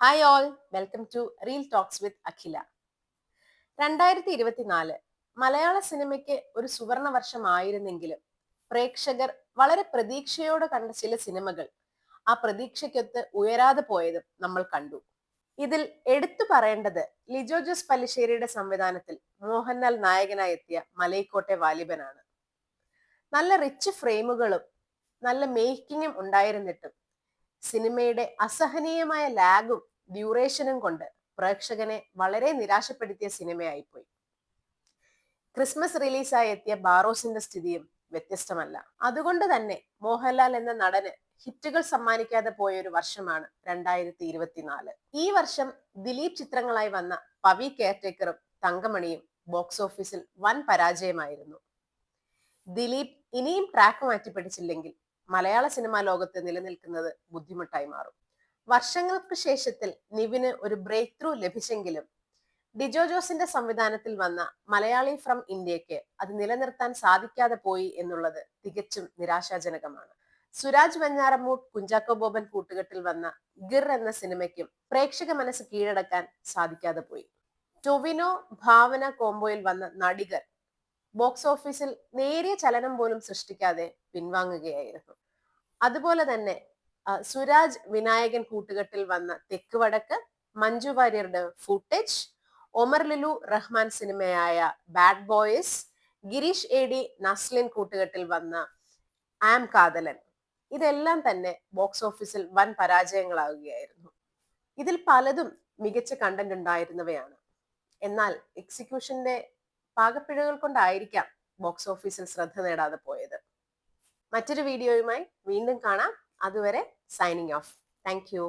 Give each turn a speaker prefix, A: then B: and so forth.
A: Hi all, welcome to Reel Talks with Akhila. 2024 മലയാള സിനിമയ്ക്ക് ഒരു സുവർണ വർഷമായിരുന്നെങ്കിലും പ്രേക്ഷകർ വളരെ പ്രതീക്ഷയോടെ കണ്ട ചില സിനിമകൾ ആ പ്രതീക്ഷയ്ക്കൊത്ത് ഉയരാതെ പോയതും നമ്മൾ കണ്ടു. ഇതിൽ എടുത്തു പറയേണ്ടത് ലിജോ ജോസ് പല്ലിശ്ശേരിയുടെ സംവിധാനത്തിൽ മോഹൻലാൽ നായകനായി എത്തിയ മലൈക്കോട്ടെ വാലിബനാണ്. നല്ല റിച്ച് ഫ്രെയിമുകളും നല്ല മേക്കിങ്ങും ഉണ്ടായിരുന്നിട്ടും സിനിമയുടെ അസഹനീയമായ ലാഗും ഡ്യൂറേഷനും കൊണ്ട് പ്രേക്ഷകനെ വളരെ നിരാശപ്പെടുത്തിയ സിനിമയായിപ്പോയി. ക്രിസ്മസ് റിലീസായി എത്തിയ ബാറോസിന്റെ സ്ഥിതിയും വ്യത്യസ്തമല്ല. അതുകൊണ്ട് തന്നെ മോഹൻലാൽ എന്ന നടന് ഹിറ്റുകൾ സമ്മാനിക്കാതെ പോയ ഒരു വർഷമാണ് 2024. ഈ വർഷം ദിലീപ് ചിത്രങ്ങളായി വന്ന പവി കെയർടേക്കറും തങ്കമണിയും ബോക്സ് ഓഫീസിൽ വൻ പരാജയമായിരുന്നു. ദിലീപ് ഇനിയും ട്രാക്ക് മാറ്റിപ്പിടിച്ചില്ലെങ്കിൽ മലയാള സിനിമാ ലോകത്ത് നിലനിൽക്കുന്നത് ബുദ്ധിമുട്ടായി മാറും. വർഷങ്ങൾക്ക് ശേഷത്തിൽ നിവിന് ഒരു ബ്രേക്ക് ത്രൂ ലഭിച്ചെങ്കിലും ഡിജോ ജോസിന്റെ സംവിധാനത്തിൽ വന്ന മലയാളി ഫ്രം ഇന്ത്യക്ക് അത് നിലനിർത്താൻ സാധിക്കാതെ പോയി എന്നുള്ളത് തികച്ചും നിരാശാജനകമാണ്. സുരാജ് വെഞ്ഞാറമൂട് കുഞ്ചാക്കോ ബോബൻ കൂട്ടുകെട്ടിൽ വന്ന ഗിർ എന്ന സിനിമയ്ക്കും പ്രേക്ഷക മനസ്സ് കീഴടക്കാൻ സാധിക്കാതെ പോയി. ടൊവിനോ ഭാവന കോംബോയിൽ വന്ന നടികർ ബോക്സ് ഓഫീസിൽ നേരിയ ചലനം പോലും സൃഷ്ടിക്കാതെ പിൻവാങ്ങുകയായിരുന്നു. അതുപോലെ തന്നെ സുരാജ് വിനായകൻ കൂട്ടുകെട്ടിൽ വന്ന തെക്ക് വടക്ക്, മഞ്ജു വാര്യരുടെ ഫുട്ടേജ്, ഒമർ ലുലു റഹ്മാൻ സിനിമയായ Bad Boys, Girish AD Naslen കൂട്ടുകെട്ടിൽ വന്ന ആം കാതലൻ, ഇതെല്ലാം തന്നെ ബോക്സ് ഓഫീസിൽ വൻ പരാജയങ്ങളാവുകയായിരുന്നു. ഇതിൽ പലതും മികച്ച കണ്ടന്റ് ഉണ്ടായിരുന്നവയാണ്. എന്നാൽ എക്സിക്യൂഷന്റെ പാകപ്പിഴകൾ കൊണ്ടായിരിക്കാം ബോക്സ് ഓഫീസിൽ ശ്രദ്ധ നേടാതെ പോയത്. മറ്റൊരു വീഡിയോയുമായി വീണ്ടും കാണാം. അതുവരെ സൈനിങ് ഓഫ്. Thank you.